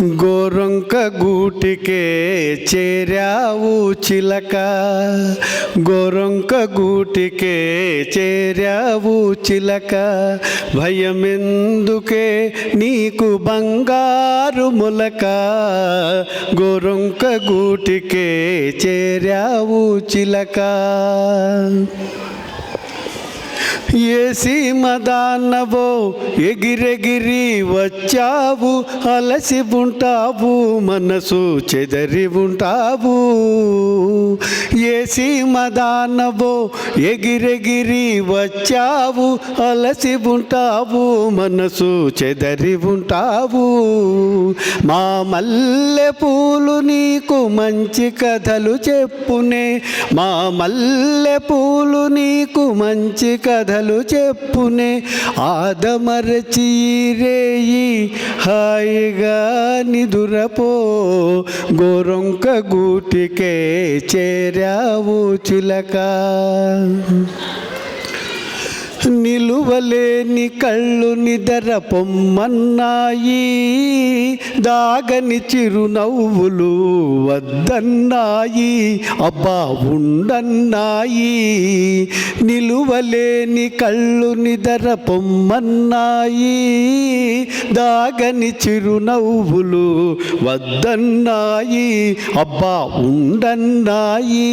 గోరొంక గూటికే చేరావు చిలక, గోరొంక గూటికే చేరావు చిలక, భయమెందుకే నీకు బంగారు మొలక, గోరొంక గూటికే చేరావు చిలక. ఏ సీమదాన్నవో ఎగిరెగిరి వచ్చావు, అలసి ఉంటావు మనసు చెదరి ఉంటావు. ఏ సీమదాన్నవో ఎగిరెగిరి వచ్చావు, అలసి ఉంటావు మనసు చెదరి ఉంటావు. మా మల్లె పూలు నీకు మంచి కథలు చెప్పునే, మా మల్లె పూలు నీకు మంచి కథలు చెప్పునే, ఆదమరచి రేయి హాయిగా నిదురపో, గోరొంక గూటికే చేరావు చిలక. నిలువలేని కళ్ళు నిదర పొమ్మన్నాయి, దాగని చిరునవ్వులు వద్దన్నాయి, అబ్బా ఉండన్నాయి. నిలువలేని కళ్ళు నిదర పొమ్మన్నాయి, దాగని చిరునవ్వులు వద్దన్నాయి, అబ్బా ఉండన్నాయి.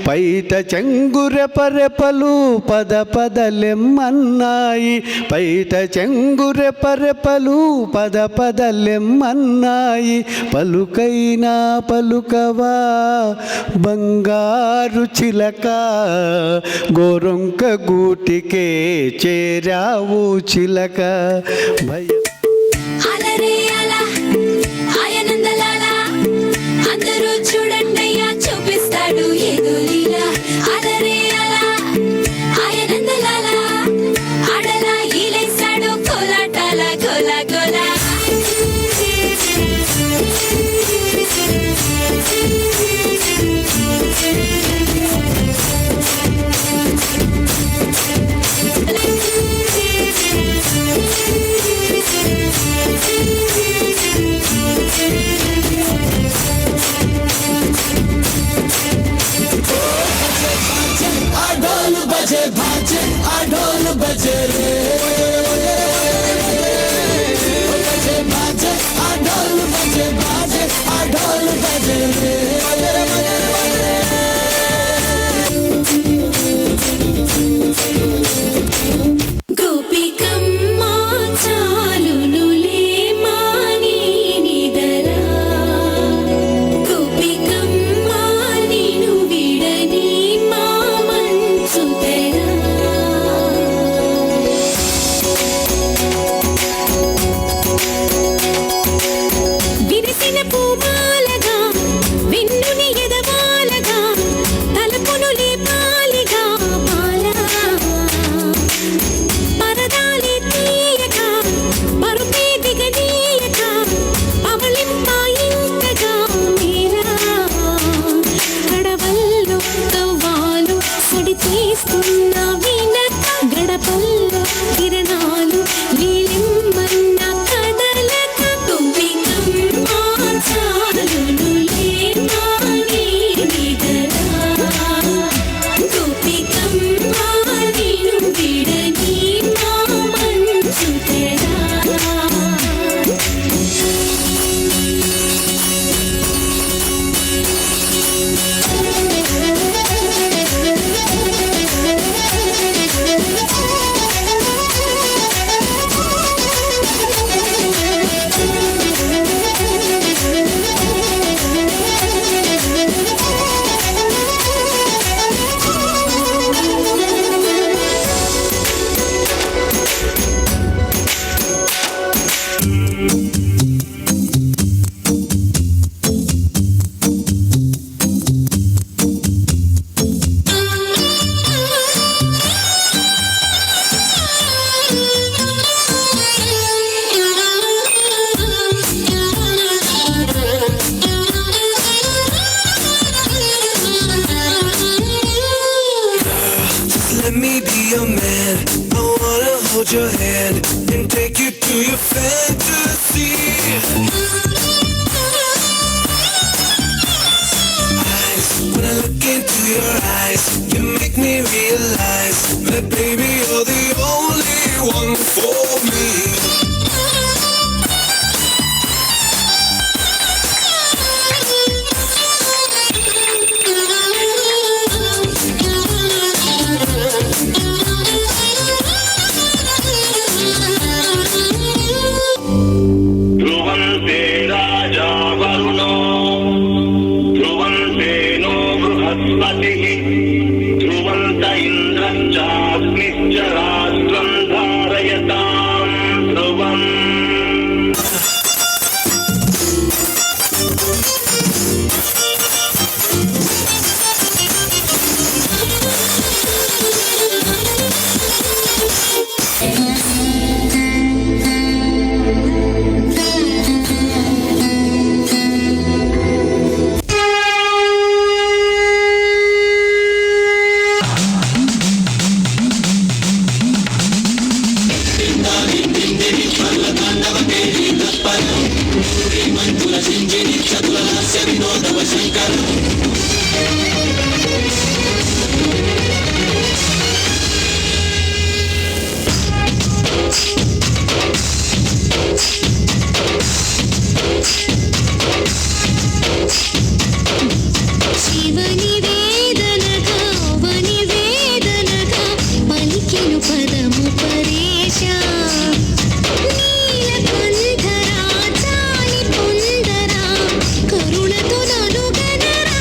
పైట చెంగురెపరెపలు పద పదలెమ్మన్నాయి, పైట చెంగురెపరెపలు పద పదలెమ్మన్నాయి. పలుకైనా పలుకవా బంగారు చిలక, గోరొంక గూటికే చేరావు చిలక. అందరూ చూడండయ్యా చూపిస్తాడు ఏదో లీలా. అలరే అలా ఆయనందలాల ఆడలా ఈలేశాడు కోలాటాల గోలా గోలా. बजे रे बजे बाजे आ ढोल बजे बाजे आ ढोल बजे रे. गोपिकम्मा चालुनुले मानी निदरा, गोपिकम्मा निनु विडनी మా మనసు తెరా. విరిసిన పూమాలగా వెన్నుని ఎదవాలగా తలపును లేపాలిగా మాల, పరదాలి తీయక పరుపే దిగనీయక పవళింపాయింతగా మేరా. గడవల్లో కవ్వాలు సడి తీస్తున్న వినక, గడపల్లో కిరణాలు నీలిమ్మన్న కదలక. గోపికమ్మా చాలునులే మాని నిదరా, గోపికమ్మా నిను విడని మా మనసు తెరా. Let me be your man. I wanna hold your hand and take you to your fantasy. శివని వేదనగా వని వేదనగా పలికెను పదము పరేశ నీలకంఠరా చాలి పొందరా కరుణతో నలుగనరా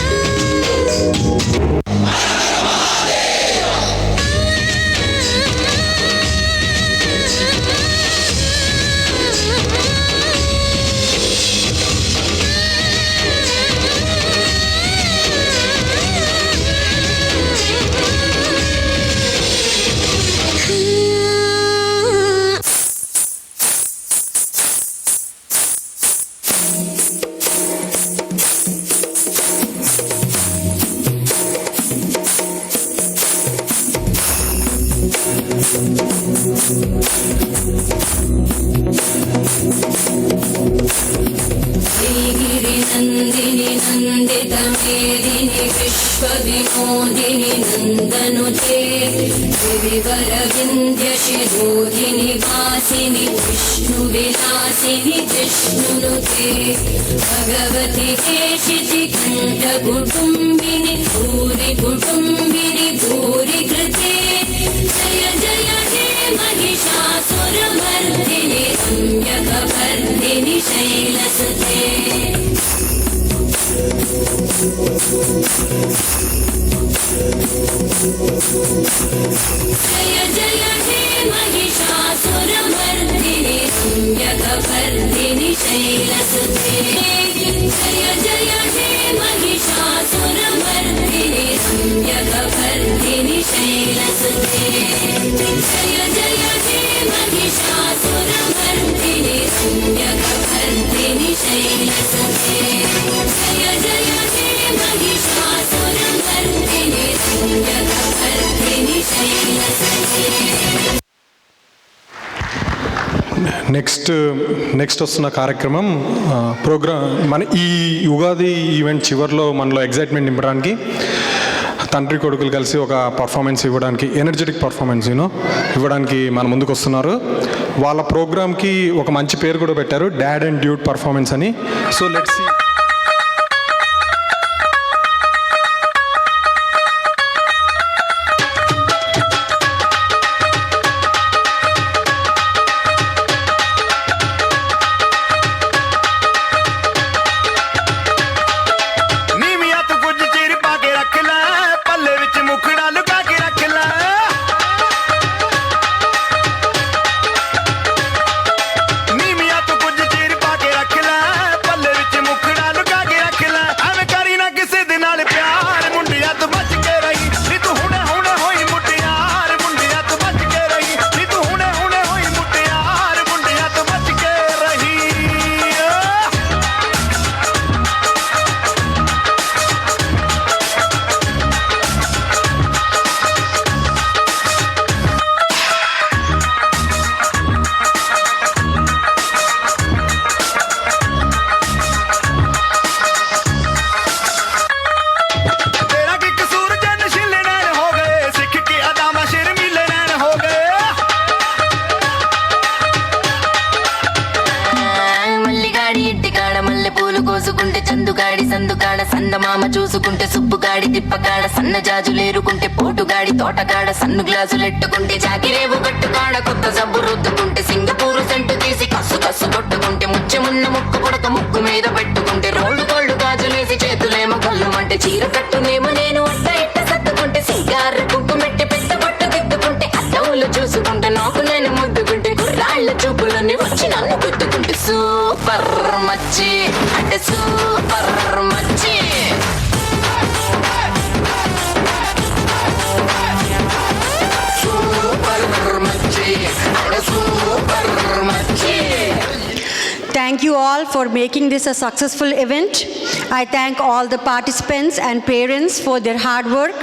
శ్రీగిరి నందిని నందిత మేదిని విశ్వవినోదిని నందనుతే గిరివర వింధ్య శిరోధిని వాసిని విష్ణు విలాసిని జిష్ణునుతే భగవతి కేశితి కంఠ కుటుంబిని భూరి కుటుంబిని భూరి కృతే జయ జయ హే महिषासुरमर्दिनि सम्यकवर्दिनि शैलसुते जय जय हे महिषासुरमर्दिनि सम्यकवर्दिनि शैलसुते जय जय हे महिषासुरमर्दिनि सम्यकवर्दिनि शैलसुते जय जय हे महिषासुरमर्दिनि सम्यकवर्दिनि शैलसुते जय जय हे महिषासुरमर्दिनि सम्यकवर्दिनि शैलसुते నెక్స్ట్ వస్తున్న కార్యక్రమం ప్రోగ్రామ్ మన ఈ ఉగాది ఈవెంట్ చివరిలో మనలో ఎగ్జైట్మెంట్ నింపడానికి తండ్రి కొడుకులు కలిసి ఒక పర్ఫార్మెన్స్ ఇవ్వడానికి ఎనర్జెటిక్ పర్ఫార్మెన్స్ ఇవ్వడానికి మన ముందుకు వస్తున్నారు. వాళ్ళ ప్రోగ్రామ్కి ఒక మంచి పేరు కూడా పెట్టారు, డాడ్ అండ్ డ్యూట్ పర్ఫార్మెన్స్ అని. So let's see. సందుకాడ సందమామ చూసుకుంటే సుబ్బుగాడి తిప్పకాడ సన్న జాజులేరుకుంటే పోటుగాడి తోటకాడ సన్ను గ్లాసులెట్టుకుంటే జాకిరేవు గట్టుకాడ కొత్త జబ్బు రుద్దుకుంటే సింగపూరు సెంటు తీసి కస్సు కస్సు కొట్టుకుంటే ముచ్చెమున్న ముక్కు పుడక ముక్కు మీద పెట్టుకుంటే రోడ్డు గోల్డ్ గాజులేసి చేతులేమో కళ్ళుమంటే చీర కట్టునేమో నేను అట్ట ఇట్ట సత్తుకుంటే సింగార కుంకుమెట్టి పెద్ద పట్టు దిద్దుకుంటే అద్దవులు చూసుకుంటే నాకు నేను ముద్దుకుంటే కుర్రాళ్ళ చూపులన్నీ వచ్చి నన్ను గుద్దుకుంటే సూపర్ మచ్చి అంటే సూపర్ మచ్చి సూపర్ మచ్చి అంటే సూపర్ మచ్చి. Thank you all for making this a successful event. I thank all the participants and parents for their hard work.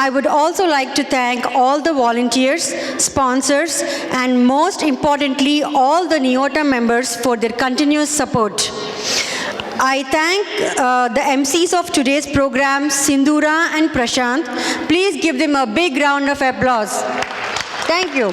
I would also like to thank all the volunteers, sponsors, and most importantly, all the NIOTA members for their continuous support. I thank the MCs of today's program, Sindhura and Prashant. Please give them a big round of applause. Thank you.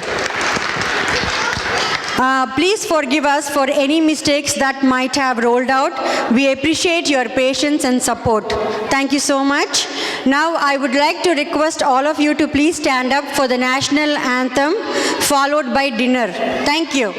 Please forgive us for any mistakes that might have rolled out. We appreciate your patience and support. Thank you so much. Now I would like to request all of you to please stand up for the national anthem followed by dinner. Thank you.